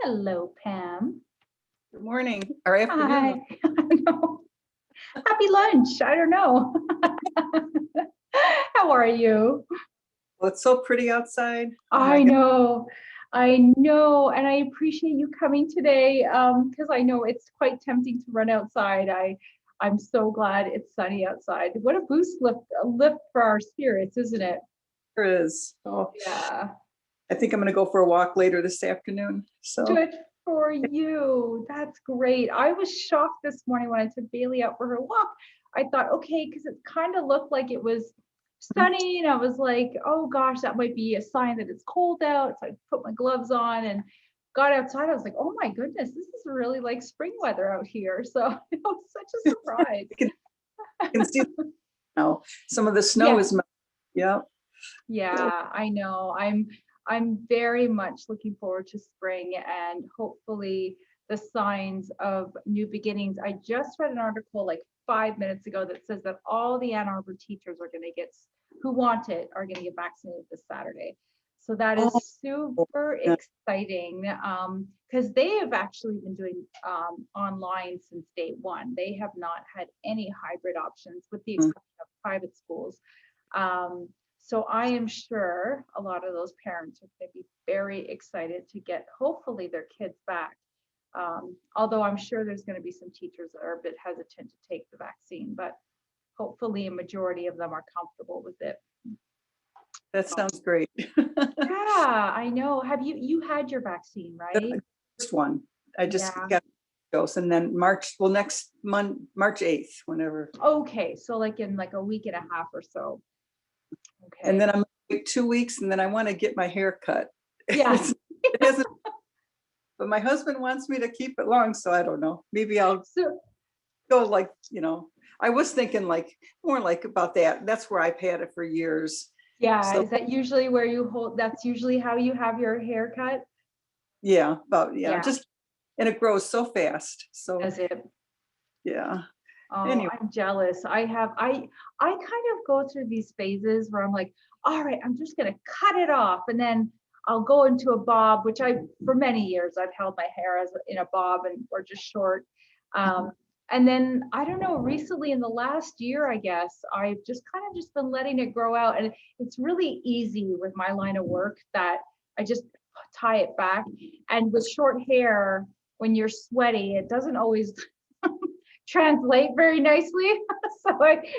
Hello, Pam. Good morning or afternoon. Hi. Happy lunch. I don't know. How are you? Well, it's so pretty outside. I know. And I appreciate you coming today because I know it's quite tempting to run outside. I'm so glad it's sunny outside. What a lift for our spirits, isn't it? There is. Oh, Yeah. I think I'm going to go for a walk later this afternoon. So Good for you. That's great. I was shocked this morning when I took Bailey out for her walk. I thought, okay, because it kind of looked like it was sunny, and I was like, oh gosh, that might be a sign that it's cold out. So I put my gloves on and got outside. I was like, oh my goodness, this is really like spring weather out here. So it was such a surprise. you can see now some of the snow is melting. Yeah. Yeah, I know. I'm very much looking forward to spring and hopefully the signs of new beginnings. I just read an article like 5 minutes ago that says that all the Ann Arbor teachers are going to who want it are going to get vaccinated this Saturday. So that is super exciting because they have actually been doing online since day one. They have not had any hybrid options with the exception of private schools. So I am sure a lot of those parents are going to be very excited to get hopefully their kids back. Although I'm sure there's going to be some teachers that are a bit hesitant to take the vaccine, but hopefully a majority of them are comfortable with it. That sounds great. Yeah, I know. Have you had your vaccine, right? The first one. I just got the dose, and then next month, March 8th, whenever. Okay, so like in like a week and a half or so. Okay. And then I'm like 2 weeks, and then I want to get my hair cut. Yeah. It hasn't, but my husband wants me to keep it long, so I don't know. Maybe I'll go like, I was thinking like more like about that. That's where I've had it for years. Yeah. So, is that usually where you that's usually how you have your hair cut? Yeah, just, and it grows so fast. So does it? Yeah. Oh, anyway. I'm jealous. I kind of go through these phases where I'm like, all right, I'm just gonna cut it off, and then I'll go into a bob, which for many years I've held my hair in a bob or just short. And then I don't know, recently in the last year, I guess, I've just kind of just been letting it grow out. And it's really easy with my line of work that I just tie it back. And with short hair, when you're sweaty, it doesn't always translate very nicely.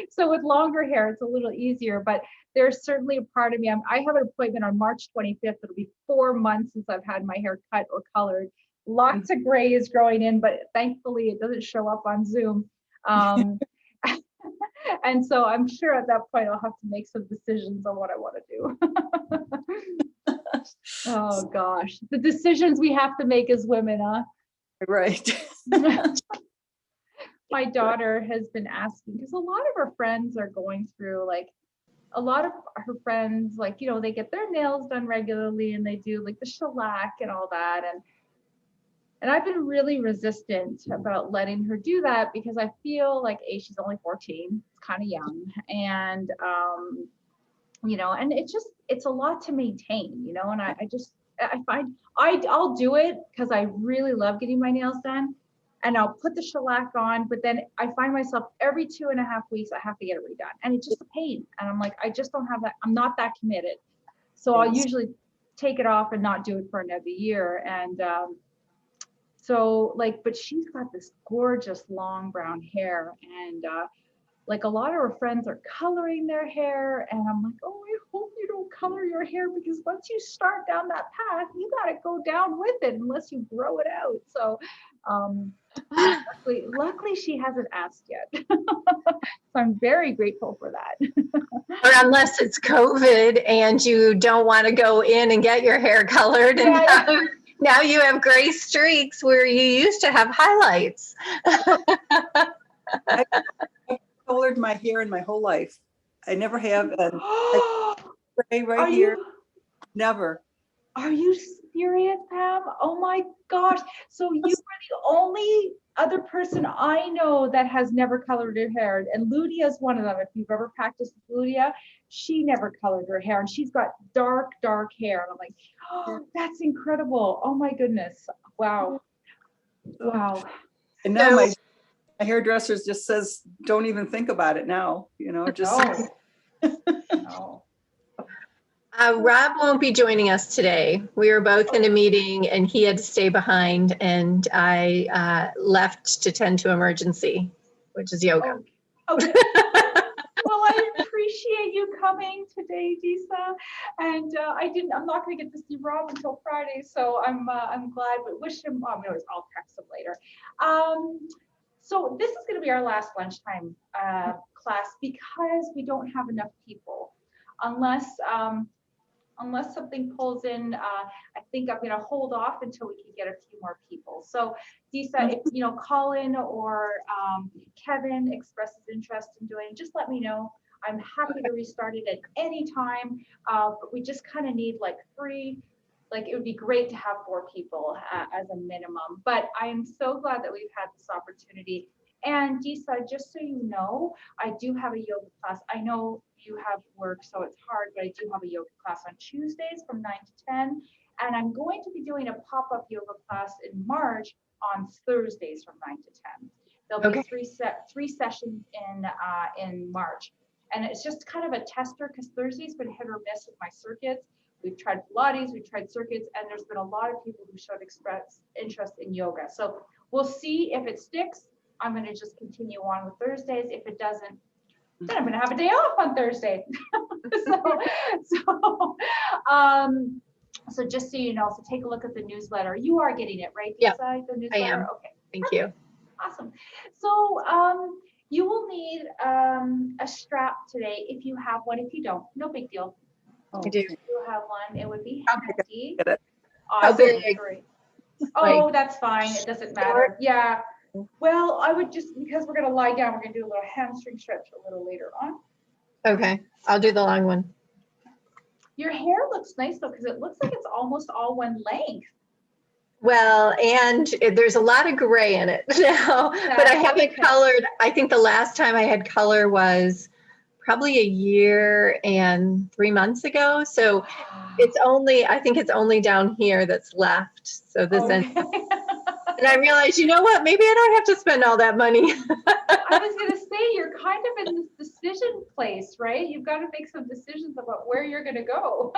So with longer hair, it's a little easier, but there's certainly a part of me. I have an appointment on March 25th. It'll be 4 months since I've had my hair cut or colored. Lots of gray is growing in, but thankfully it doesn't show up on Zoom. And so I'm sure at that point I'll have to make some decisions on what I want to do. Oh gosh, the decisions we have to make as women, huh? Right. My daughter has been asking, because a lot of her friends are going through, like, a lot of her friends, like, they get their nails done regularly and they do like the shellac and all that. And I've been really resistant about letting her do that because I feel like she's only 14, it's kind of young. And, and it's a lot to maintain, and I find I'll do it because I really love getting my nails done. And I'll put the shellac on, but then I find myself every 2.5 weeks, I have to get it redone. And it's just a pain. And I'm like, I just don't have that. I'm not that committed. So I'll usually take it off and not do it for another year. And but she's got this gorgeous long brown hair. And like a lot of her friends are coloring their hair. And I'm like, oh, I hope you don't color your hair, because once you start down that path, you got to go down with it unless you grow it out. So luckily she hasn't asked yet. So I'm very grateful for that. Or unless it's COVID and you don't want to go in and get your hair colored, and now you have gray streaks where you used to have highlights. I colored my hair in my whole life. I never have gray right here. Never. Are you serious, Pam? Oh my gosh. So you were the only other person I know that has never colored her hair. And Ludia is one of them. If you've ever practiced with Ludia, she never colored her hair and she's got dark, dark hair. And I'm like, oh, that's incredible. Oh my goodness. Wow. Wow. And now my hairdresser just says, don't even think about it now, just. No. Rob won't be joining us today. We were both in a meeting and he had to stay behind, and I left to tend to emergency, which is yoga. Okay. Well, I appreciate you coming today, Disa. And I'm not going to get to see Rob until Friday, so I'm glad. But wish him. I'll text him later. So this is going to be our last lunchtime class because we don't have enough people, unless something pulls in. I think I'm going to hold off until we can get a few more people. So Disa, if Colin or Kevin expresses interest in doing, just let me know. I'm happy to restart it at any time, but we just kind of need like 3. Like it would be great to have 4 people as a minimum. But I am so glad that we've had this opportunity. And Disa, just so you know, I do have a yoga class. I know you have work, so it's hard, but I do have a yoga class on Tuesdays from 9 to 10. And I'm going to be doing a pop-up yoga class in March on Thursdays from 9 to 10. There'll be 3 sessions in March. And it's just kind of a tester because Thursday's been hit or miss with my circuits. We've tried Pilates, we've tried circuits, and there's been a lot of people who showed interest in yoga. So we'll see if it sticks. I'm going to just continue on with Thursdays. If it doesn't, then I'm going to have a day off on Thursday. So just so you know, so take a look at the newsletter. You are getting it, right, Disa? Yeah, the newsletter? I am. Okay. Thank you. Awesome. So you will need a strap today if you have one. If you don't, no big deal. I do. If you have one, it would be handy. How big? Great. Oh, that's fine. It doesn't matter. Yeah. Well, I would just, because we're going to lie down, we're going to do a little hamstring stretch a little later on. Okay, I'll do the long one. Your hair looks nice though, because it looks like it's almost all one length. Well, and there's a lot of gray in it now, but I haven't colored. I think the last time I had color was probably a year and 3 months ago. So I think it's only down here that's left. So this ends. And I realized, you know what, maybe I don't have to spend all that money. I was going to say, you're kind of in this decision place, right? You've got to make some decisions about where you're going to go.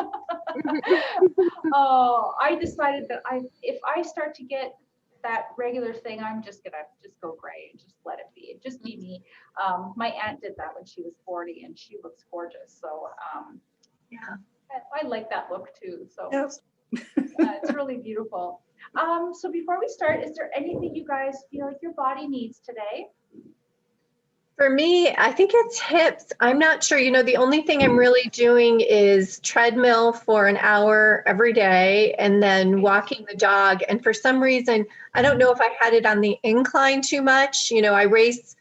Oh, I decided that if I start to get that regular thing, I'm just going to go gray and just let it be. Just be me. My aunt did that when she was 40 and she looks gorgeous. So yeah, I like that look too. So yes. It's really beautiful. So before we start, is there anything you guys feel like your body needs today? For me, I think it's hips. I'm not sure. The only thing I'm really doing is treadmill for an hour every day and then walking the dog. And for some reason, I don't know if I had it on the incline too much. I race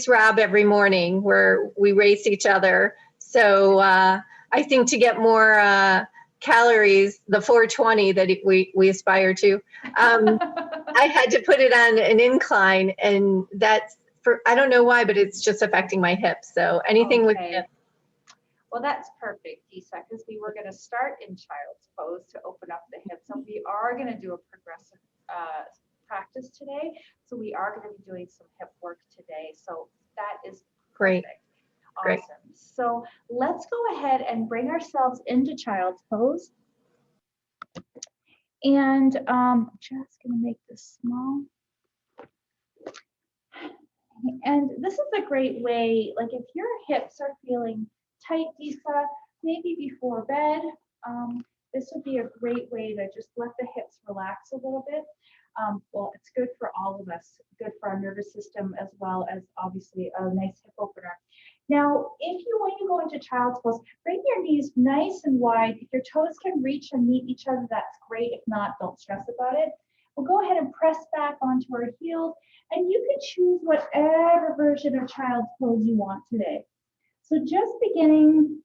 Rob every morning where we race each other. So I think to get more calories, the 420 that we aspire to, I had to put it on an incline, and that's I don't know why, but it's just affecting my hips. So anything with hips. Well, that's perfect, Disa, because we were going to start in child's pose to open up the hips. So we are going to do a progressive practice today. So we are going to be doing some hip work today. So that is great. Perfect. Great. Awesome. So let's go ahead and bring ourselves into child's pose. And I'm just going to make this small. And this is a great way, like if your hips are feeling tight, Disa, maybe before bed, this would be a great way to just let the hips relax a little bit. Well, it's good for all of us, good for our nervous system, as well as obviously a nice hip opener. Now, when you go into child's pose, bring your knees nice and wide. If your toes can reach and meet each other, that's great. If not, don't stress about it. We'll go ahead and press back onto our heels, and you can choose whatever version of child's pose you want today. So just beginning,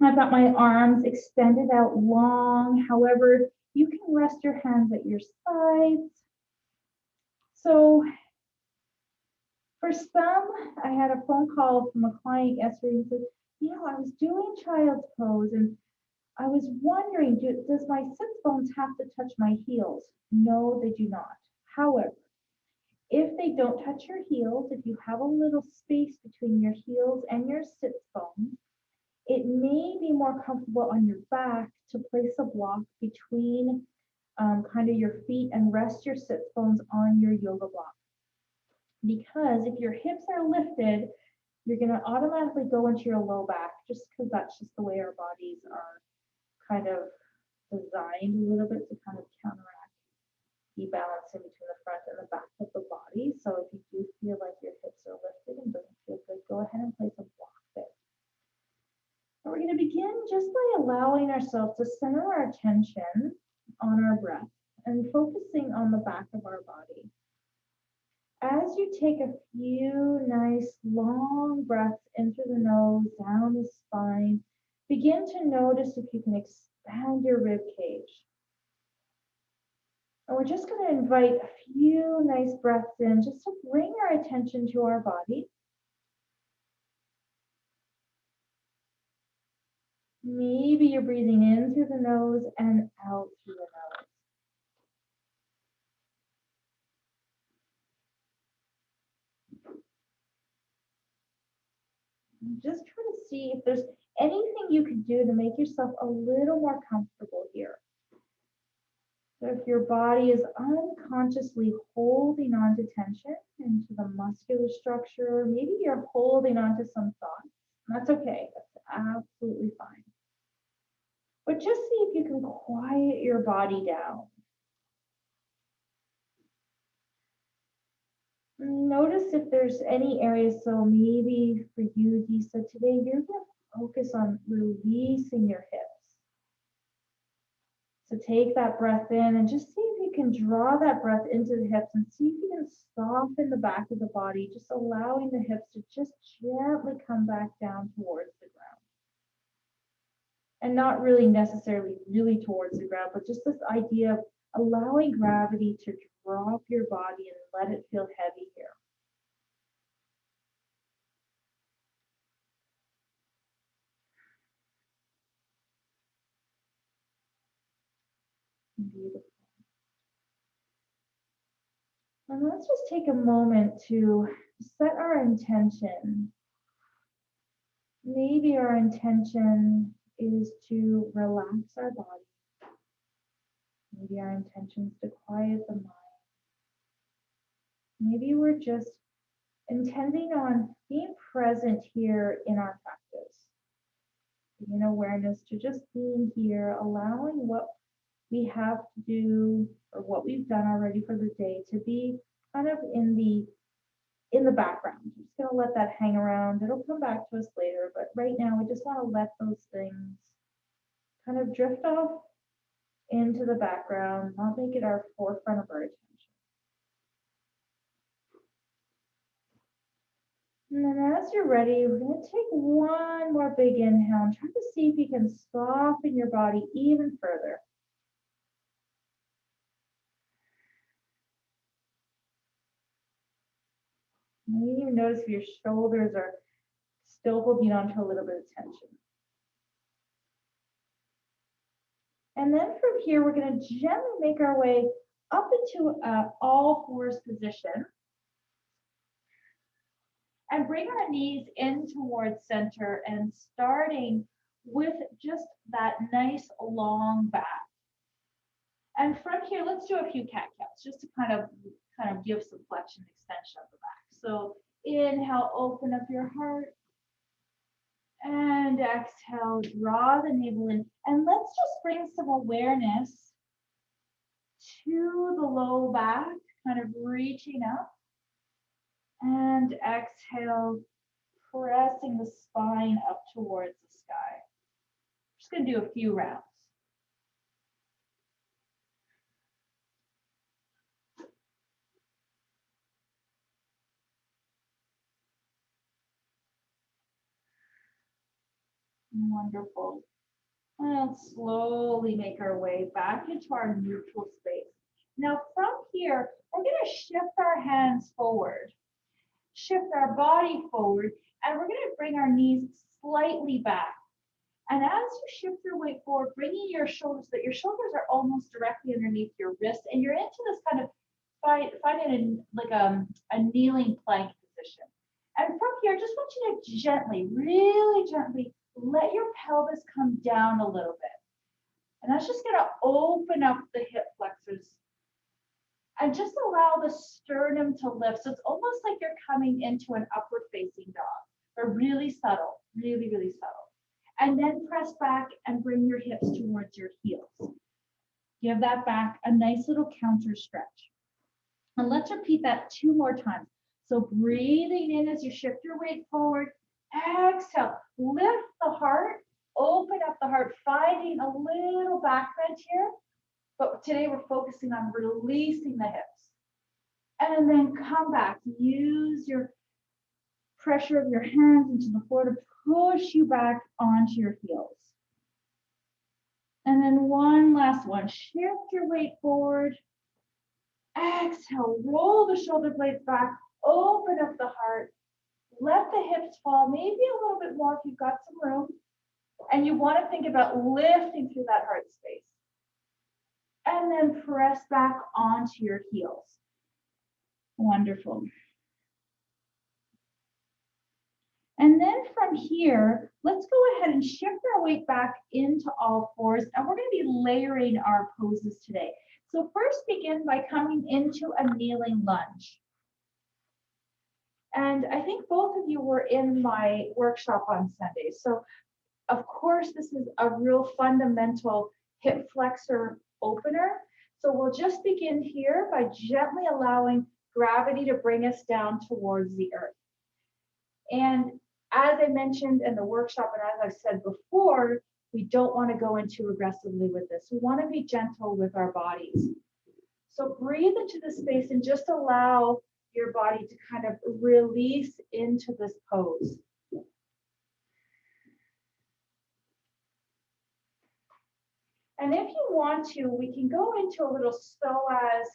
I've got my arms extended out long. However, You can rest your hands at your sides. So for some, I had a phone call from a client yesterday and said, you know, I was doing child's pose and I was wondering, does my sits bones have to touch my heels? No, they do not. However, if they don't touch your heels, if you have a little space between your heels and your sits bones, it may be more comfortable on your back to place a block between kind of your feet and rest your sits bones on your yoga block. Because if your hips are lifted, you're going to automatically go into your low back just because that's just the way our bodies are kind of designed a little bit to kind of counteract the balance in between the front and the back of the body. So if you do feel like your hips are lifted and doesn't feel good, go ahead and place a block there. And we're going to begin just by allowing ourselves to center our attention on our breath and focusing on the back of our body. As you take a few nice long breaths in through the nose, down the spine, begin to notice if you can expand your rib cage. And we're just going to invite a few nice breaths in just to bring our attention to our body. Maybe you're breathing in through the nose and out through the nose. Just try to see if there's anything you could do to make yourself a little more comfortable here. So if your body is unconsciously holding on to tension into the muscular structure, maybe you're holding on to some thoughts. That's okay. That's absolutely fine. But just see if you can quiet your body down. Notice if there's any areas, so maybe for you, Disa, today you're going to focus on releasing your hips. So take that breath in and just see if you can draw that breath into the hips and see if you can soften the back of the body, just allowing the hips to just gently come back down towards the ground. And not really necessarily really towards the ground, but just this idea of allowing gravity to drop your body and let it feel heavy here. Beautiful. And let's just take a moment to set our intention. Maybe our intention is to relax our body. Maybe our intention is to quiet the mind. Maybe we're just intending on being present here in our practice. Being awareness to just being here, allowing what we have to do or what we've done already for the day to be kind of in the background. I'm just going to let that hang around. It'll come back to us later, but right now we just want to let those things kind of drift off into the background, not make it our forefront of our attention. And then as you're ready, we're going to take one more big inhale and try to see if you can soften your body even further. Maybe you notice if your shoulders are still holding on to a little bit of tension. And then from here, we're going to gently make our way up into all fours position. And bring our knees in towards center and starting with just that nice long back. And from here, let's do a few cat-cows just to kind of give some flexion and extension of the back. So inhale, open up your heart. And exhale, draw the navel in. And let's just bring some awareness to the low back, kind of reaching up. And exhale, pressing the spine up towards the sky. Just going to do a few rounds. Wonderful. And slowly make our way back into our neutral space. Now from here, we're going to shift our hands forward, shift our body forward, and we're going to bring our knees slightly back. And as you shift your weight forward, bringing your shoulders, so that your shoulders are almost directly underneath your wrists, and you're into this kind of finding a kneeling plank position. And from here, just want you to gently, really gently, let your pelvis come down a little bit. And that's just gonna open up the hip flexors and just allow the sternum to lift. So it's almost like you're coming into an upward facing dog, but really subtle, really, really subtle. And then press back and bring your hips towards your heels. Give that back a nice little counter stretch. And let's repeat that 2 more times. So breathing in as you shift your weight forward. Exhale, lift the heart, open up the heart, finding a little back bend here. But today we're focusing on releasing the hips. And then come back. Use your pressure of your hands into the floor to push you back onto your heels. And then one last one. Shift your weight forward. Exhale, roll the shoulder blades back, open up the heart, let the hips fall, maybe a little bit more if you've got some room. And you want to think about lifting through that heart space. And then press back onto your heels. Wonderful. And then from here, let's go ahead and shift our weight back into all fours. And we're going to be layering our poses today. So first begin by coming into a kneeling lunge. And I think both of you were in my workshop on Sunday. So of course, this is a real fundamental hip flexor opener. So we'll just begin here by gently allowing gravity to bring us down towards the earth. And as I mentioned in the workshop, and as I've said before, we don't want to go in too aggressively with this. We want to be gentle with our bodies. So breathe into the space and just allow your body to kind of release into this pose. And if you want to, we can go into a little psoas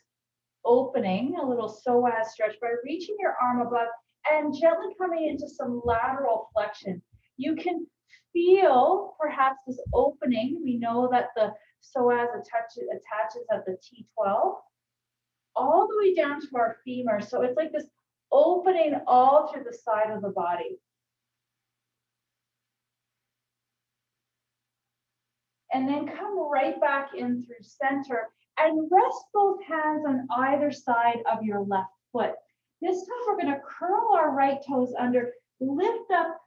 opening, a little psoas stretch by reaching your arm above and gently coming into some lateral flexion. You can feel perhaps this opening. We know that the psoas attaches at the T12 all the way down to our femur. So it's like this opening all through the side of the body. And then come right back in through center and rest both hands on either side of your left foot. This time we're going to curl our right toes under, lift up,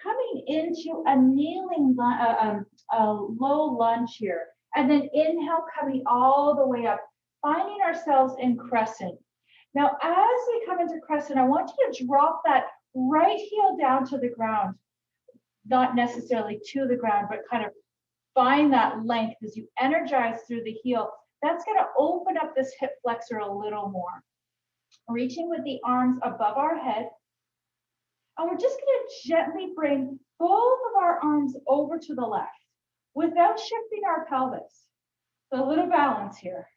coming into a kneeling, a low lunge here. And then inhale, coming all the way up, finding ourselves in crescent. Now, as we come into crescent, I want you to drop that right heel down to the ground. Not necessarily to the ground, but kind of find that length as you energize through the heel. That's going to open up this hip flexor a little more. Reaching with the arms above our head. And we're just going to gently bring both of our arms over to the left without shifting our pelvis. So a little balance here.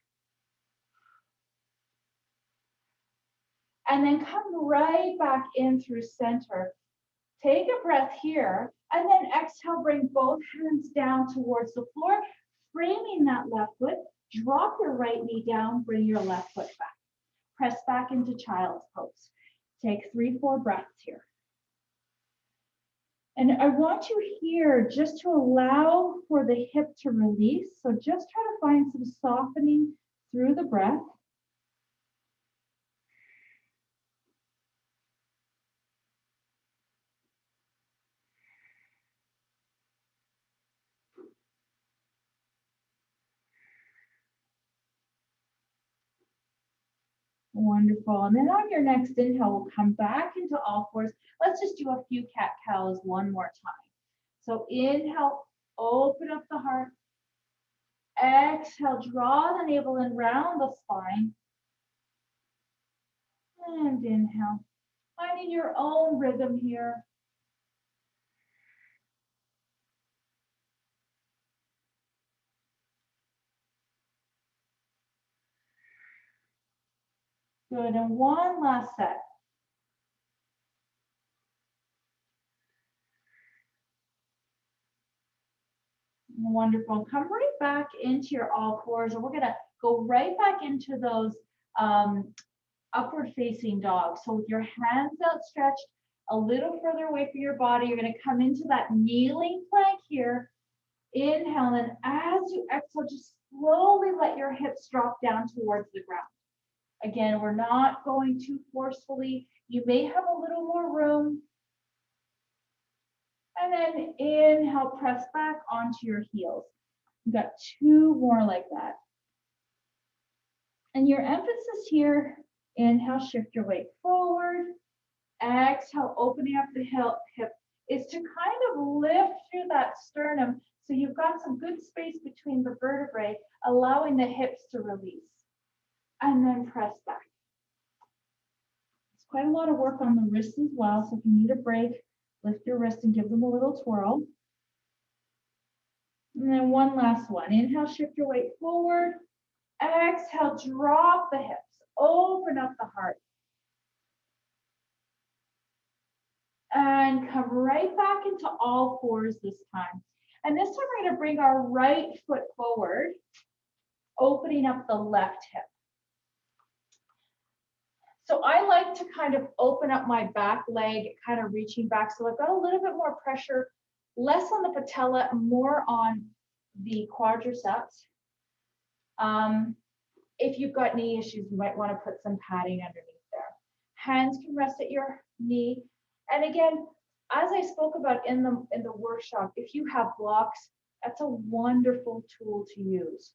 And then come right back in through center. Take a breath here, and then exhale, bring both hands down towards the floor, framing that left foot. Drop your right knee down, bring your left foot back. Press back into child's pose. Take 3-4 breaths here. And I want you here just to allow for the hip to release. So just try to find some softening through the breath. Wonderful. And then on your next inhale, we'll come back into all fours. Let's just do a few cat-cows one more time. So inhale, open up the heart. Exhale, draw the navel in, round the spine. And inhale, finding your own rhythm here. Good, and one last set. Wonderful. Come right back into your all fours, and we're gonna go right back into those upward facing dog. So with your hands outstretched a little further away from your body, you're gonna come into that kneeling plank here. Inhale, and as you exhale, just slowly let your hips drop down towards the ground. Again, we're not going too forcefully. You may have a little more room. And then inhale, press back onto your heels. You've got two more like that. And your emphasis here, inhale, shift your weight forward. Exhale, opening up the hip, is to kind of lift through that sternum so you've got some good space between the vertebrae, allowing the hips to release. And then press back. It's quite a lot of work on the wrists as well, so if you need a break, lift your wrists and give them a little twirl. And then one last one. Inhale, shift your weight forward. Exhale, drop the hips. Open up the heart. And come right back into all fours this time. And this time we're going to bring our right foot forward, opening up the left hip. So I like to kind of open up my back leg, kind of reaching back. So I've got a little bit more pressure, less on the patella, more on the quadriceps. If you've got knee issues, you might want to put some padding underneath there. Hands can rest at your knee. And again, as I spoke about in the workshop, if you have blocks, that's a wonderful tool to use.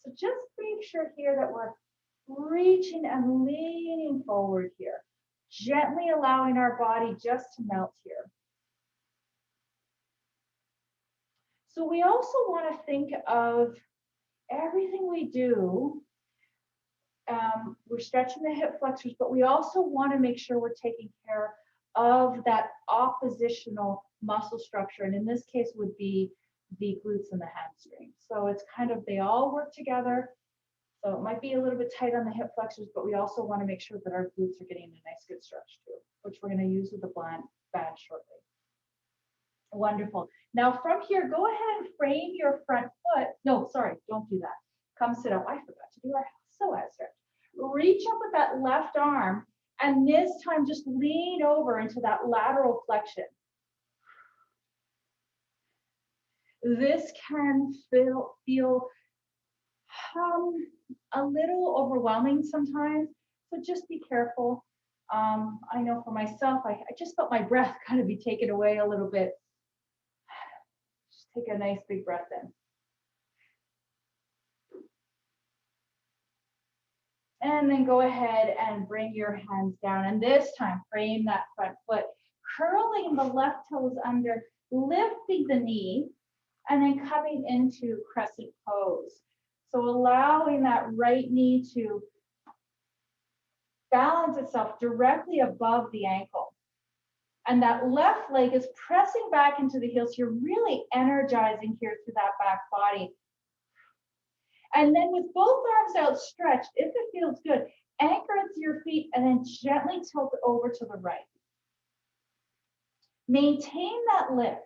So just make sure here that we're reaching and leaning forward here, gently allowing our body just to melt here. So we also want to think of everything we do. We're stretching the hip flexors, but we also want to make sure we're taking care of that oppositional muscle structure. And in this case would be the glutes and the hamstrings. So it's kind of, they all work together. So it might be a little bit tight on the hip flexors, but we also want to make sure that our glutes are getting a nice good stretch too, which we're going to use with the band shortly. Wonderful. Now from here, go ahead and frame your front foot. No, sorry, don't do that. Come sit up. I forgot to do our psoas stretch. Reach up with that left arm, and this time just lean over into that lateral flexion. This can feel a little overwhelming sometimes, so just be careful. I know for myself, I just felt my breath kind of be taken away a little bit. Just take a nice big breath in. And then go ahead and bring your hands down. And this time, frame that front foot, curling the left toes under, lifting the knee, and then coming into Crescent Pose. So allowing that right knee to balance itself directly above the ankle. And that left leg is pressing back into the heels. You're really energizing here through that back body. And then with both arms outstretched, if it feels good, anchor into your feet and then gently tilt it over to the right. Maintain that lift.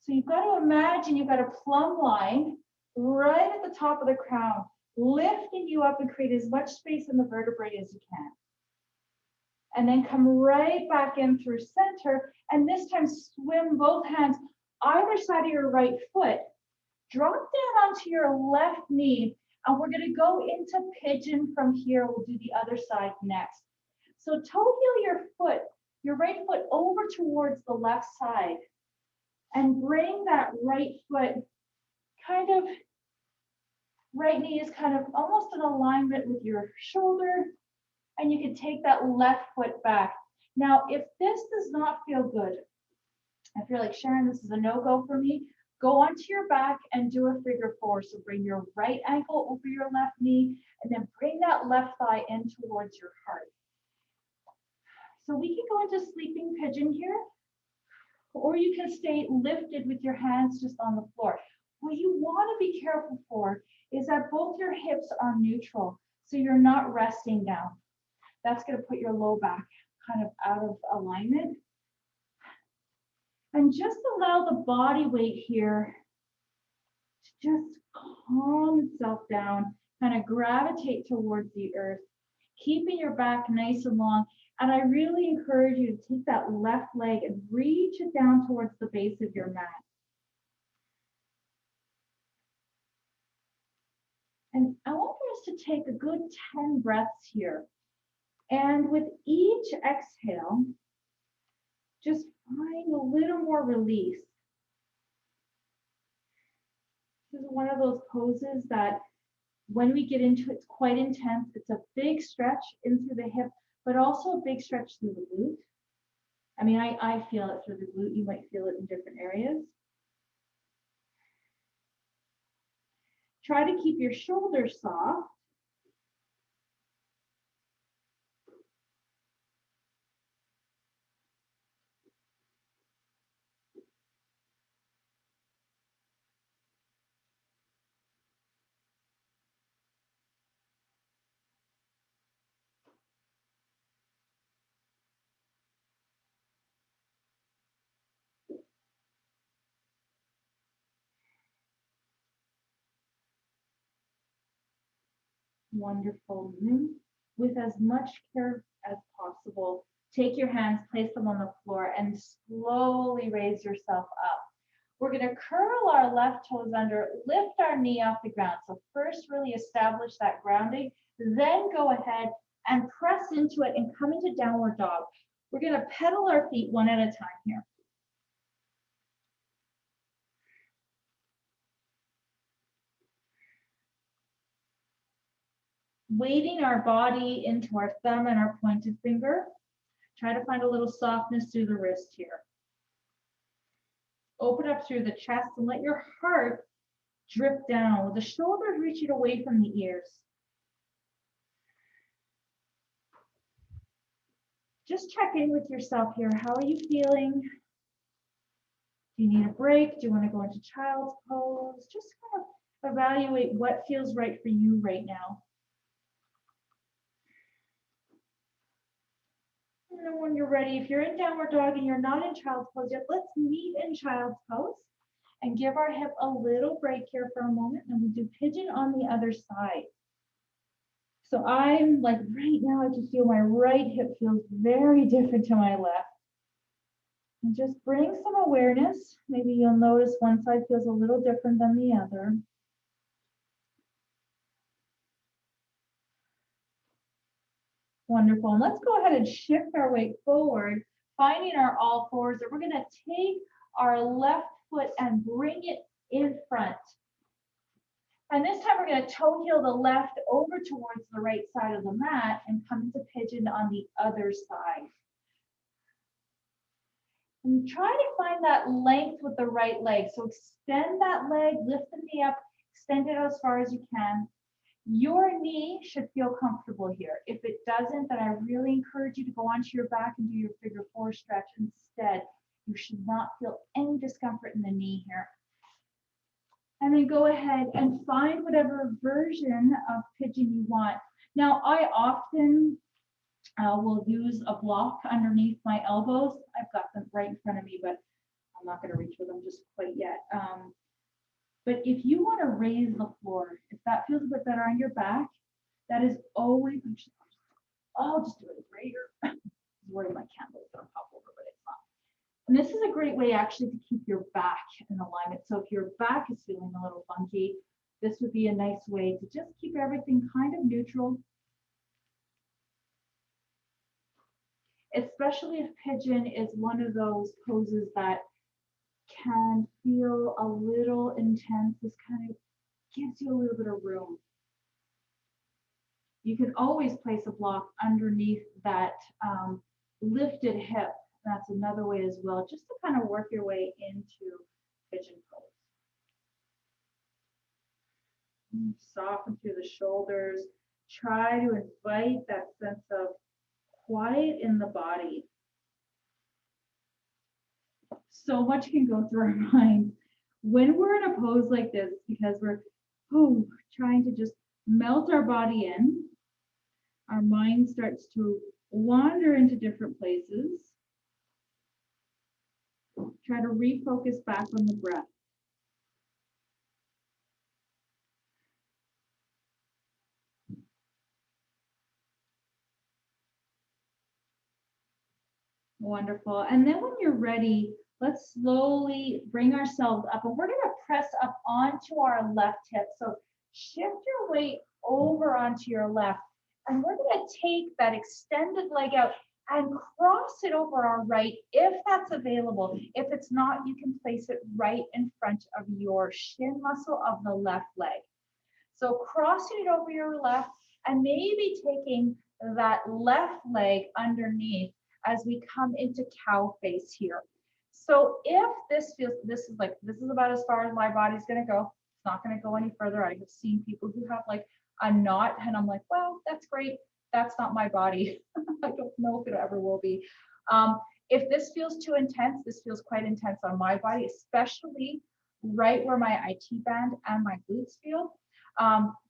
So you've got to imagine you've got a plumb line right at the top of the crown, lifting you up and create as much space in the vertebrae as you can. And then come right back in through center, and this time swim both hands either side of your right foot. Drop down onto your left knee, and we're going to go into pigeon from here. We'll do the other side next. So toe heel your foot, your right foot over towards the left side, and bring that right foot kind of, right knee is kind of almost in alignment with your shoulder, and you can take that left foot back. Now, if this does not feel good, if you're like, Sharon, this is a no-go for me, go onto your back and do a figure four. So bring your right ankle over your left knee, and then bring that left thigh in towards your heart. So we can go into sleeping pigeon here, or you can stay lifted with your hands just on the floor. What you want to be careful for is that both your hips are neutral, so you're not resting down. that's going to put your low back kind of out of alignment. And just allow the body weight here to just calm itself down, kind of gravitate towards the earth, keeping your back nice and long. And I really encourage you to take that left leg and reach it down towards the base of your mat. And I want us to take a good 10 breaths here. And with each exhale, just find a little more release. This is one of those poses that when we get into it, it's quite intense. It's a big stretch in through the hip, but also a big stretch through the glute. I mean, I feel it through the glute. You might feel it in different areas. Try to keep your shoulders soft. Wonderful. With as much care as possible, take your hands, place them on the floor, and slowly raise yourself up. We're going to curl our left toes under, lift our knee off the ground. So first, really establish that grounding, then go ahead and press into it and come into downward dog. We're going to pedal our feet one at a time here. Weighting our body into our thumb and our pointed finger. Try to find a little softness through the wrist here. Open up through the chest and let your heart drip down with the shoulders reaching away from the ears. Just check in with yourself here. How are you feeling? Do you need a break? Do you want to go into child's pose? Just kind of evaluate what feels right for you right now. And then when you're ready, if you're in downward dog and you're not in child's pose yet, let's meet in child's pose and give our hip a little break here for a moment, and we'll do pigeon on the other side. So I'm like right now, I just feel my right hip feels very different to my left. And just bring some awareness. Maybe you'll notice one side feels a little different than the other. Wonderful. And let's go ahead and shift our weight forward, finding our all fours. And we're going to take our left foot and bring it in front. And this time we're going to toe heel the left over towards the right side of the mat and come into pigeon on the other side. And try to find that length with the right leg. So extend that leg, lift the knee up, extend it as far as you can. Your knee should feel comfortable here. If it doesn't, then I really encourage you to go onto your back and do your figure four stretch instead. You should not feel any discomfort in the knee here. And then go ahead and find whatever version of pigeon you want. Now, I often will use a block underneath my elbows. I've got them right in front of me, but I'm not going to reach for them just quite yet. But if you want to raise the floor, if that feels a bit better on your back, that is always, I'll just do it greater. I'm worried my candle is going to pop over, but it's not. And this is a great way actually to keep your back in alignment. So if your back is feeling a little funky, this would be a nice way to just keep everything kind of neutral. Especially if pigeon is one of those poses that can feel a little intense. This kind of gives you a little bit of room. You can always place a block underneath that lifted hip. That's another way as well, just to kind of work your way into pigeon pose. Soften through the shoulders. Try to invite that sense of quiet in the body. So much can go through our minds when we're in a pose like this, because we're trying to just melt our body in. our mind starts to wander into different places. Try to refocus back on the breath. Wonderful. And then when you're ready, let's slowly bring ourselves up, and we're going to press up onto our left hip. So shift your weight over onto your left, and we're going to take that extended leg out and cross it over our right if that's available. If it's not, you can place it right in front of your shin muscle of the left leg. So crossing it over your left and maybe taking that left leg underneath as we come into cow face here. So if this feels, this is about as far as my body's gonna go. It's not gonna go any further. I have seen people who have like a knot, and I'm like, well, that's great. That's not my body. I don't know if it ever will be. If this feels too intense, this feels quite intense on my body, especially right where my IT band and my glutes feel.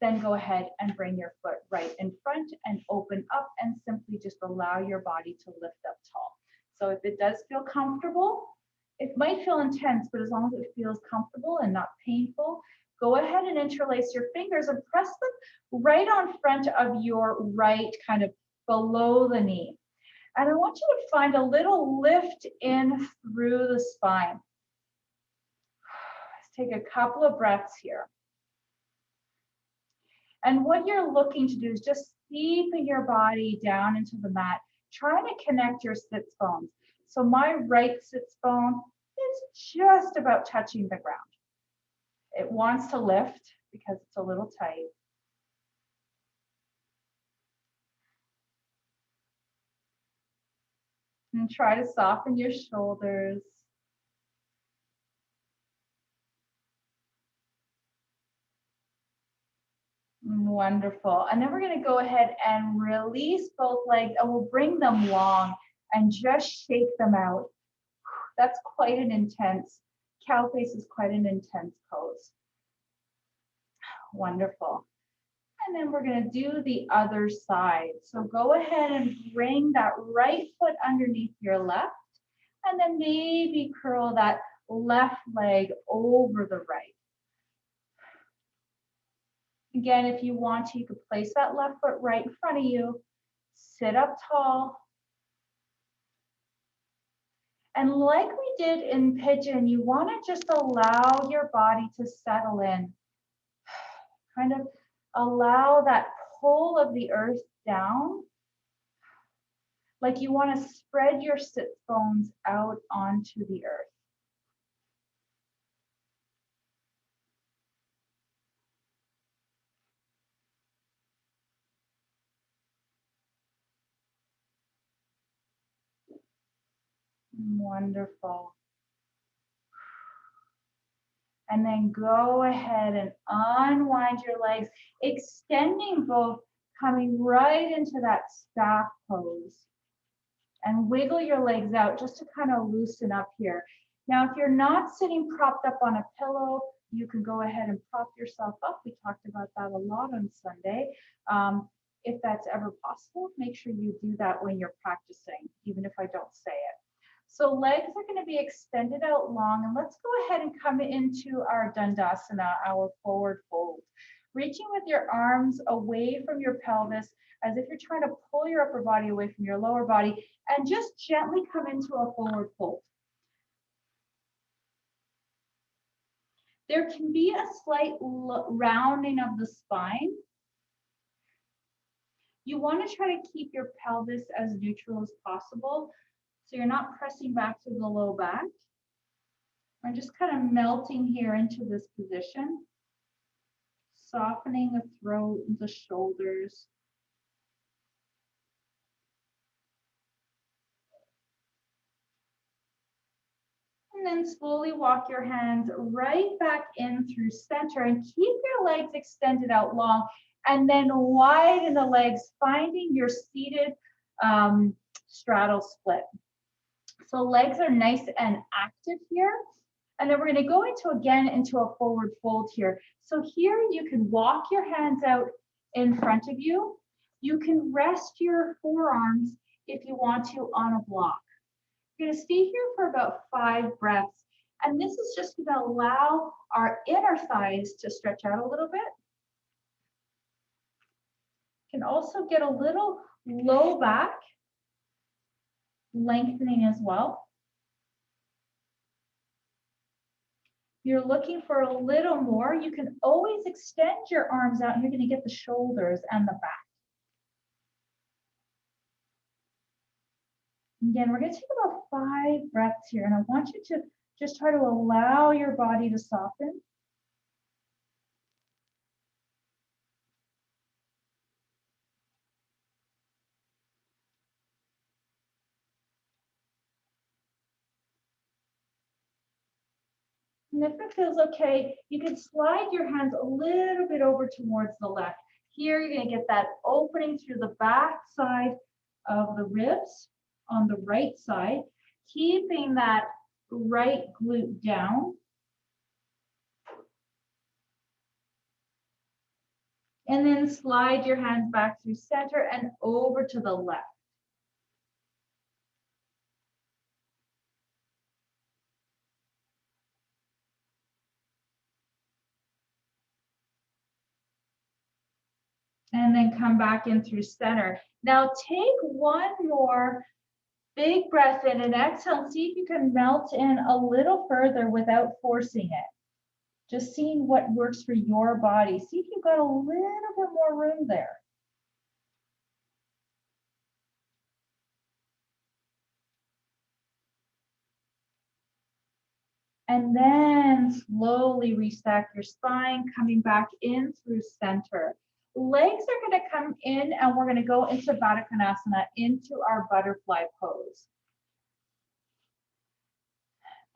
Then go ahead and bring your foot right in front and open up and simply just allow your body to lift up tall. So if it does feel comfortable, it might feel intense, but as long as it feels comfortable and not painful, go ahead and interlace your fingers and press them right on front of your right, kind of below the knee. And I want you to find a little lift in through the spine. Let's take a couple of breaths here. And what you're looking to do is just steepen your body down into the mat, trying to connect your sits bones. So my right sits bone is just about touching the ground. It wants to lift because it's a little tight. And try to soften your shoulders. Wonderful. And then we're going to go ahead and release both legs, and we'll bring them long and just shake them out. That's quite an intense, cow face is quite an intense pose. Wonderful. And then we're going to do the other side. So go ahead and bring that right foot underneath your left, and then maybe curl that left leg over the right. Again, if you want to, you could place that left foot right in front of you, sit up tall. And like we did in Pigeon, you want to just allow your body to settle in. Kind of allow that pull of the earth down. Like you want to spread your sit bones out onto the earth. Wonderful. And then go ahead and unwind your legs, extending both, coming right into that staff pose. And wiggle your legs out just to kind of loosen up here. Now, if you're not sitting propped up on a pillow, you can go ahead and prop yourself up. We talked about that a lot on Sunday. If that's ever possible, make sure you do that when you're practicing, even if I don't say it. So legs are going to be extended out long, and let's go ahead and come into our Dandasana, our forward fold. Reaching with your arms away from your pelvis as if you're trying to pull your upper body away from your lower body, and just gently come into a forward fold. There can be a slight rounding of the spine. You want to try to keep your pelvis as neutral as possible, so you're not pressing back to the low back. We're just kind of melting here into this position, softening the throat and the shoulders. And then slowly walk your hands right back in through center and keep your legs extended out long, and then widen the legs, finding your seated straddle split. So legs are nice and active here. And then we're going to go into a forward fold here. So here you can walk your hands out in front of you. You can rest your forearms if you want to on a block. You're going to stay here for about 5 breaths. And this is just going to allow our inner thighs to stretch out a little bit. Can also get a little low back lengthening as well. You're looking for a little more, you can always extend your arms out and you're going to get the shoulders and the back. Again, we're going to take about 5 breaths here, and I want you to just try to allow your body to soften. And if it feels okay, you can slide your hands a little bit over towards the left. Here, you're going to get that opening through the back side of the ribs on the right side, keeping that right glute down. And then slide your hands back through center and over to the left. And then come back in through center. Now take one more big breath in and exhale and see if you can melt in a little further without forcing it. Just seeing what works for your body. See if you've got a little bit more room there. And then slowly restack your spine, coming back in through center. Legs are going to come in and we're going to go into Baddha Konasana, into our butterfly pose.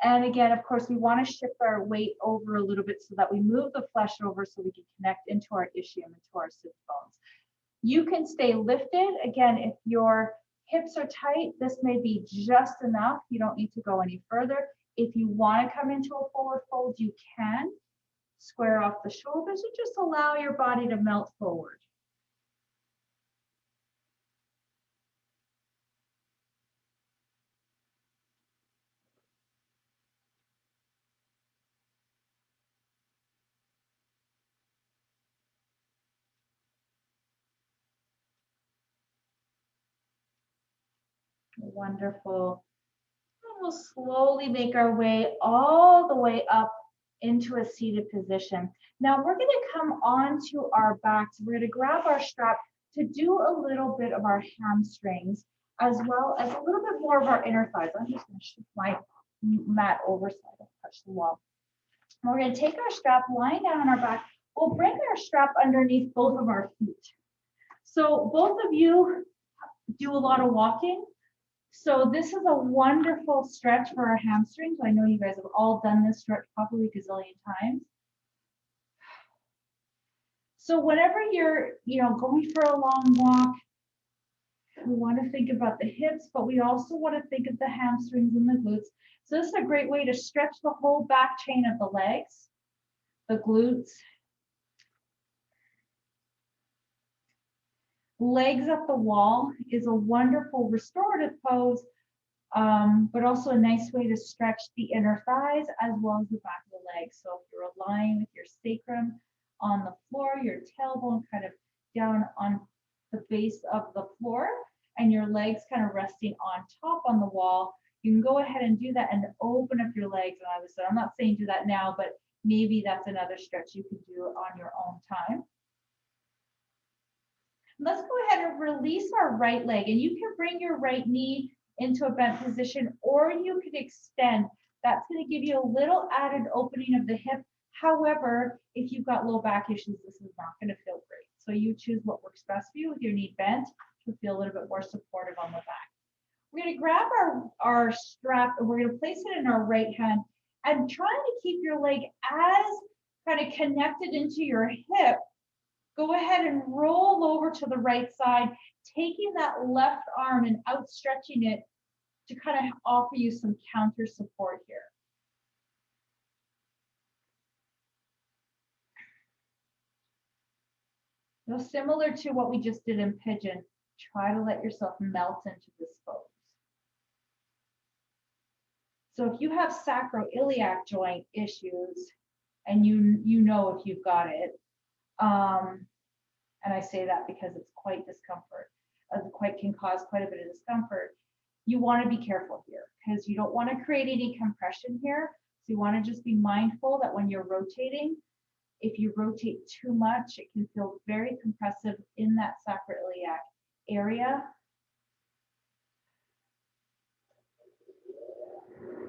And again, of course, we want to shift our weight over a little bit so that we move the flesh over so we can connect into our ischium, into our sit bones. You can stay lifted. Again, if your hips are tight, this may be just enough. You don't need to go any further. If you want to come into a forward fold, you can. Square off the shoulders and just allow your body to melt forward. Wonderful. And we'll slowly make our way all the way up into a seated position. Now we're going to come onto our backs. We're going to grab our strap to do a little bit of our hamstrings, as well as a little bit more of our inner thighs. I'm just going to shift my mat over so I don't touch the wall. And we're going to take our strap, lying down on our back. We'll bring our strap underneath both of our feet. So both of you do a lot of walking. So this is a wonderful stretch for our hamstrings. I know you guys have all done this stretch probably a gazillion times. So whenever you're, going for a long walk, we want to think about the hips, but we also want to think of the hamstrings and the glutes. So this is a great way to stretch the whole back chain of the legs, the glutes. Legs up the wall is a wonderful restorative pose, but also a nice way to stretch the inner thighs as well as the back of the legs. So if you're lying with your sacrum on the floor, your tailbone kind of down on the base of the floor, and your legs kind of resting on top on the wall, you can go ahead and do that and open up your legs. And I'm not saying do that now, but maybe that's another stretch you can do on your own time. Let's go ahead and release our right leg, and you can bring your right knee into a bent position, or you could extend. That's going to give you a little added opening of the hip. However, if you've got low back issues, this is not going to feel great. So you choose what works best for you with your knee bent to feel a little bit more supportive on the back. We're going to grab our strap and we're going to place it in our right hand and trying to keep your leg as kind of connected into your hip. Go ahead and roll over to the right side, taking that left arm and outstretching it to kind of offer you some counter support here. So similar to what we just did in Pigeon, try to let yourself melt into this pose. So if you have sacroiliac joint issues, and you know if you've got it, and I say that because it's quite discomfort, can cause quite a bit of discomfort, you want to be careful here because you don't want to create any compression here. So you want to just be mindful that when you're rotating, if you rotate too much, it can feel very compressive in that sacroiliac area.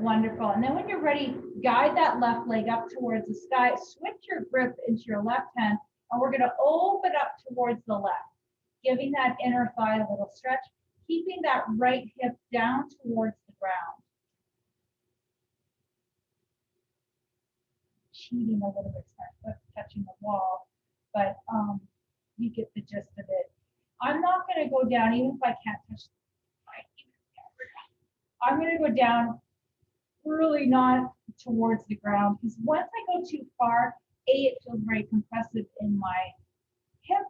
Wonderful. And then when you're ready, guide that left leg up towards the sky, switch your grip into your left hand, and we're going to open up towards the left, giving that inner thigh a little stretch, keeping that right hip down towards the ground. Cheating a little bit, start touching the wall, but you get the gist of it. I'm not going to go down, even if I can't touch. I'm going to go down really not towards the ground, because once I go too far, it feels very compressive in my hip,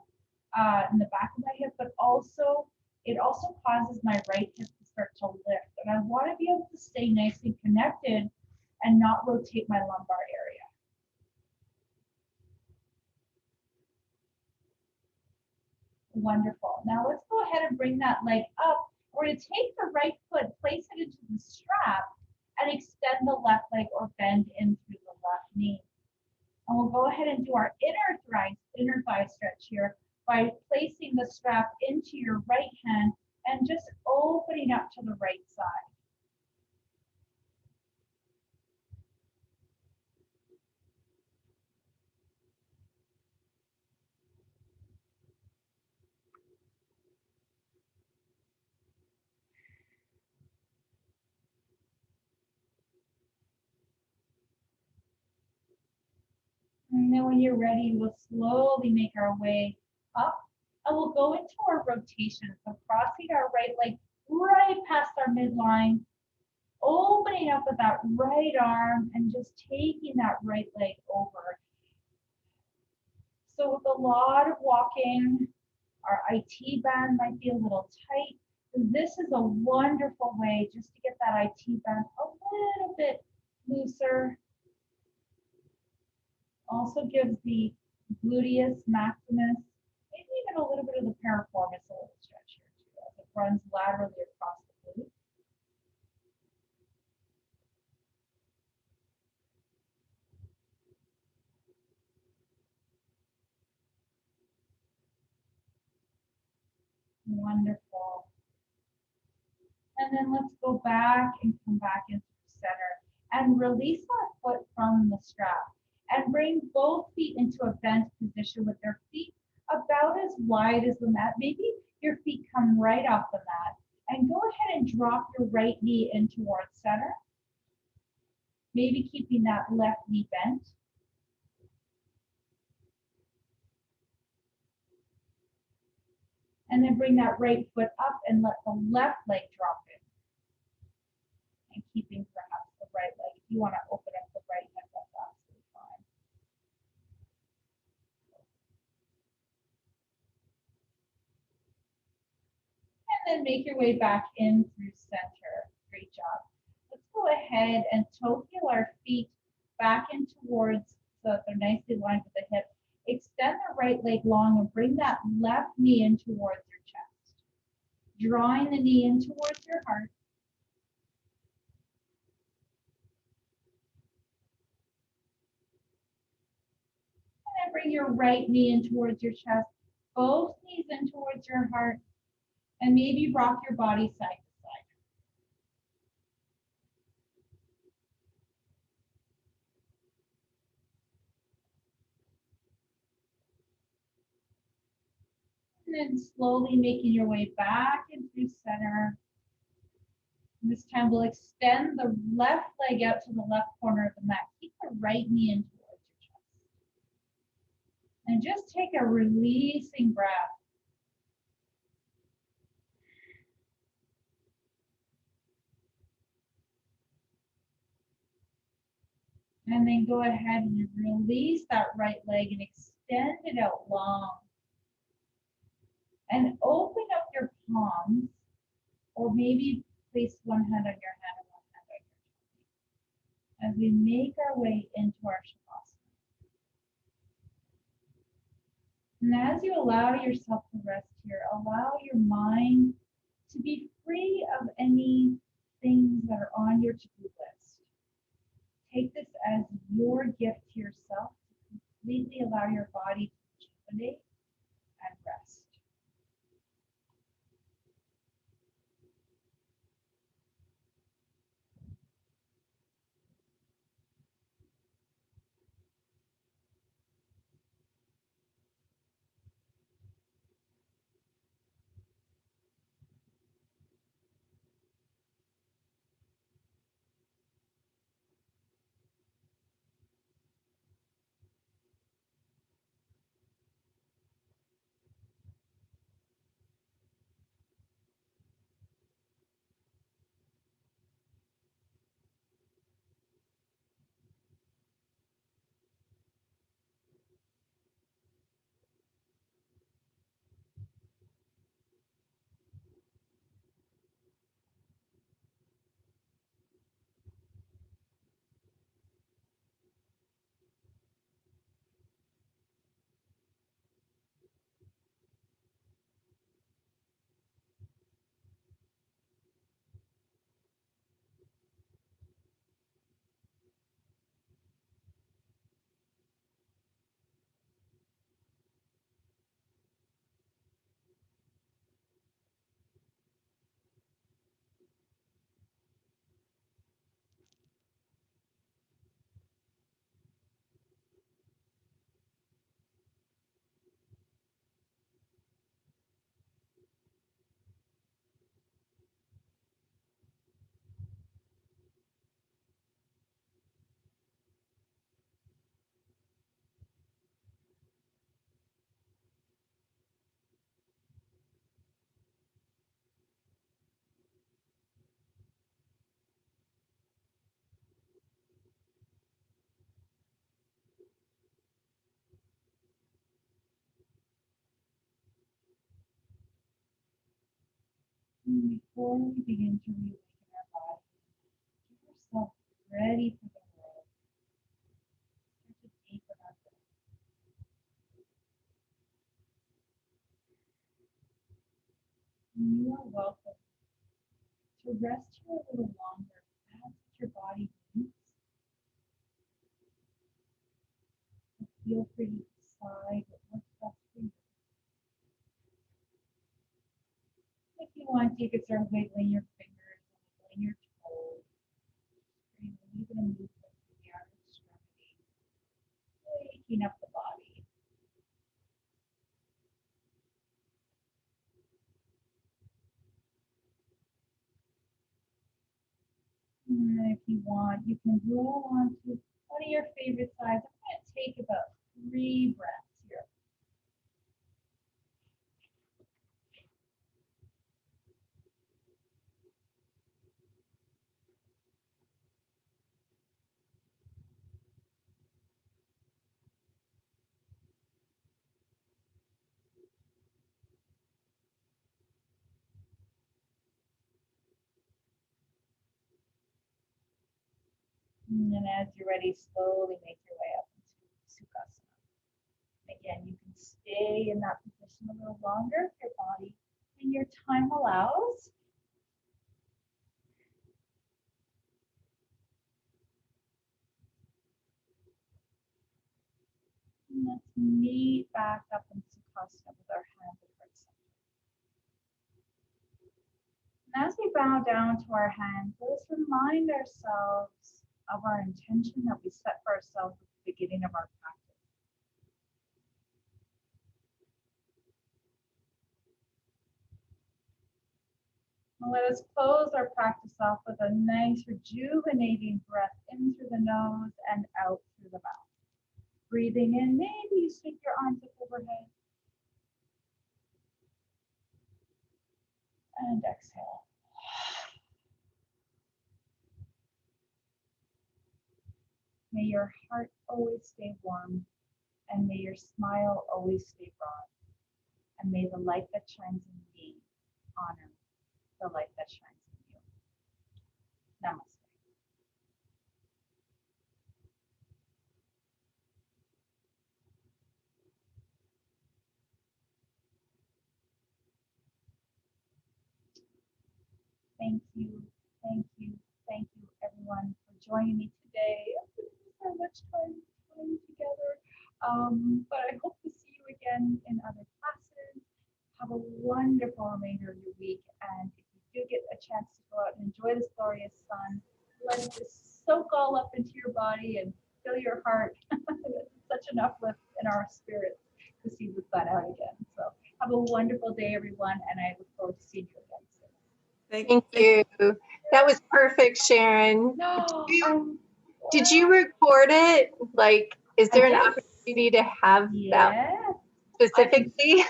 in the back of my hip, but also it also causes my right hip to start to lift, and I want to be able to stay nice and connected and not rotate my lumbar area. Wonderful. Now let's go ahead and bring that leg up. We're going to take the right foot, place it into the strap, and extend the left leg or bend in through the left knee. And we'll go ahead and do our inner thigh stretch here by placing the strap into your right hand and just opening up to the right side. And then when you're ready, we'll slowly make our way up, and we'll go into our rotation. So crossing our right leg right past our midline, opening up with that right arm and just taking that right leg over. So with a lot of walking, our IT band might be a little tight. This is a wonderful way just to get that IT band a little bit looser. Also gives the gluteus maximus, maybe even a little bit of the piriformis, a little stretch here too, as it runs laterally across the glute. Wonderful. And then let's go back and come back into the center and release our foot from the strap and bring both feet into a bent position with their feet about as wide as the mat. Maybe your feet come right off the mat, and go ahead and drop your right knee in towards center. Maybe keeping that left knee bent. And then bring that right foot up and let the left leg drop in. And keeping perhaps the right leg. If you want to open up the right hip, that's absolutely fine. And then make your way back in through center. Great job. Let's go ahead and toe heel our feet back in towards, so that they're nicely lined with the hip. Extend the right leg long and bring that left knee in towards your chest. Drawing the knee in towards your heart. And then bring your right knee in towards your chest. Both knees in towards your heart. And maybe rock your body side to side. And then slowly making your way back into center. And this time we'll extend the left leg out to the left corner of the mat. Keep the right knee in towards your chest. And just take a releasing breath. And then go ahead and release that right leg and extend it out long. And open up your palms, or maybe place one hand on your hand and one hand on your tummy as we make our way into our Shavasana. And as you allow yourself to rest here, allow your mind to be free of any things that are on your to-do list. Take this as your gift to yourself to completely allow your body to rejuvenate and rest. And before we begin to reawaken our body, get yourself ready for the world. Start to deepen our breath. And you are welcome to rest here a little longer as what your body needs. So feel free to decide what works best for you. If you want, you could start wiggling your fingers and wiggling your toes. Bring a little bit of movement to the outer extremity, waking up the body. And if you want, you can roll onto one of your favorite sides. I'm going to take about 3 breaths here. And then as you're ready, slowly make your way up into Sukhasana. Again, you can stay in that position a little longer if your body and your time allows. And let's meet back up in Sukhasana with our hands at heart center. And as we bow down to our hands, let's remind ourselves of our intention that we set for ourselves at the beginning of our practice. And let us close our practice off with a nice rejuvenating breath in through the nose and out through the mouth. Breathing in, maybe you sweep your arms up overhead. And exhale. May your heart always stay warm, and may your smile always stay broad. And may the light that shines in me honor the light that shines in you. Namaste. Thank you, thank you, thank you, everyone, for joining me today. So much time together, but I hope to see you again in other classes. Have a wonderful remainder of your week, and if you do get a chance to go out and enjoy this glorious sun, let it just soak all up into your body and fill your heart. It's such an uplift in our spirits to see the sun out again. So have a wonderful day, everyone, and I look forward to seeing you again soon. Thank you. That was perfect, Sharon. No, Did you record it? Like, is there an opportunity to have that specifically?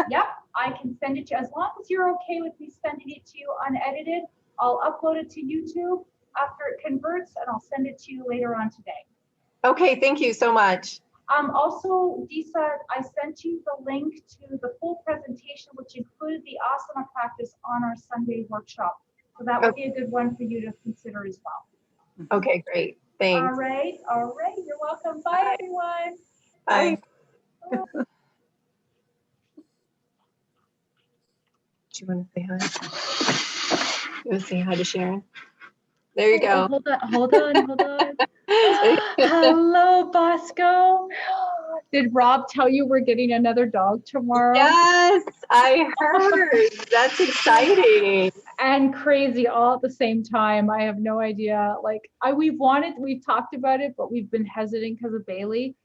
Yep, I can send it to you. As long as you're okay with me sending it to you unedited, I'll upload it to YouTube after it converts, and I'll send it to you later on today. Okay, thank you so much. Also, Disa, I sent you the link to the full presentation, which included the asana practice on our Sunday workshop. So that would be a good one for you to consider as well. Okay, great. Thanks. All right. You're welcome. Bye, everyone. Bye. Do you want to say hi? You want to say hi to Sharon? There you go. Hold on. Hello, Bosco. Did Rob tell you we're getting another dog tomorrow? Yes, I heard. That's exciting. And crazy all at the same time. I have no idea. Like we've talked about it, but we've been hesitant because of Bailey.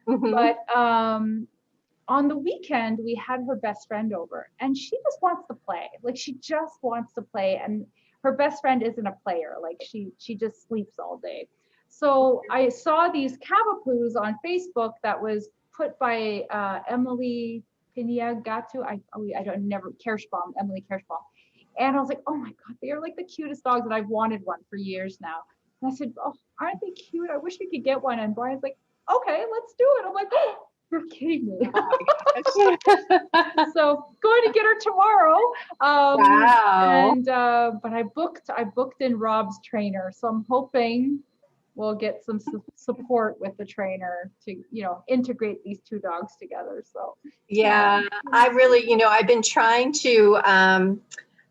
Mm-hmm. But on the weekend, we had her best friend over, and she just wants to play. Like she just wants to play, and her best friend isn't a player. Like she just sleeps all day. So I saw these cavapoos on Facebook that was put by Emily Pinagatu. Emily Kirschbaum. And I was like, oh my God, they are like the cutest dogs, and I've wanted one for years now. And I said, oh, aren't they cute? I wish we could get one. And Brian's like, okay, let's do it. I'm like, oh, you're kidding me. So going to get her tomorrow. Wow. And but I booked in Rob's trainer, so I'm hoping we'll get some support with the trainer to integrate these two dogs together. So yeah, I really I've been trying to.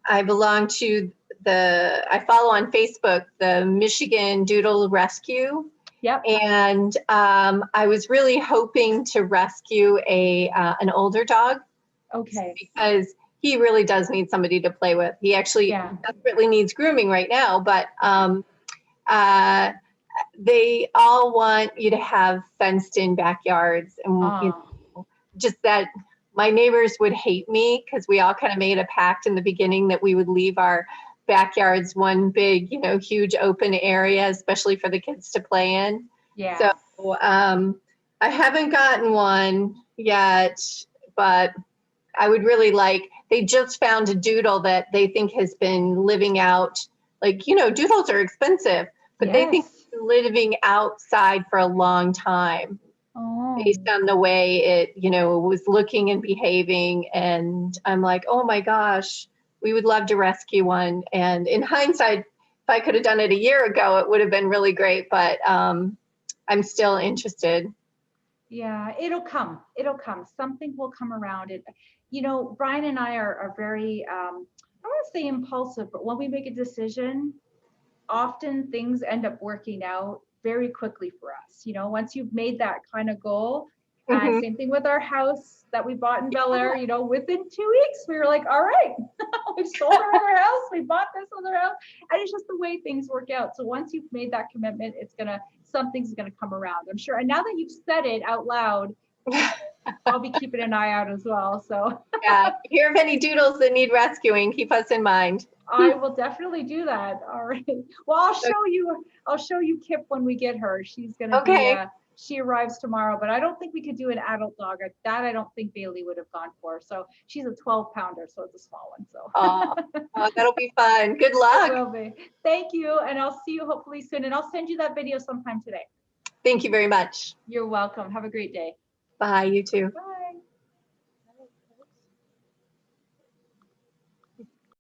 I belong to I follow on Facebook the Michigan Doodle Rescue. Yep. And I was really hoping to rescue an older dog. Okay. Because he really does need somebody to play with. He actually desperately needs grooming right now, but they all want you to have fenced in backyards, and just that my neighbors would hate me because we all kind of made a pact in the beginning that we would leave our backyards one big, huge open area, especially for the kids to play in. Yeah. So I haven't gotten one yet, but I would really they just found a doodle that they think has been living out, doodles are expensive, but they think it's been living outside for a long time. Based on the way it, was looking and behaving. And I'm like, oh my gosh, we would love to rescue one. And in hindsight, if I could have done it a year ago, it would have been really great, but I'm still interested. Yeah, it'll come. Something will come around it. Brian and I are very, I don't want to say impulsive, but when we make a decision, often things end up working out very quickly for us. Once you've made that kind of goal, and same thing with our house that we bought in Bel Air, within 2 weeks, we were like, all right, we've sold our other house, we bought this other house, and it's just the way things work out. So once you've made that commitment, something's gonna come around, I'm sure. And now that you've said it out loud, I'll be keeping an eye out as well. So yeah, if you hear of any doodles that need rescuing, keep us in mind. I will definitely do that. All right. Well, I'll show you Kip when we get her. She's gonna be she arrives tomorrow, but I don't think we could do an adult dog. That I don't think Bailey would have gone for. So she's a 12-pounder, so it's a small one. So that'll be fun. Good luck. It will be. Thank you, and I'll see you hopefully soon. And I'll send you that video sometime today. Thank you very much. You're welcome. Have a great day. Bye, you too. Bye.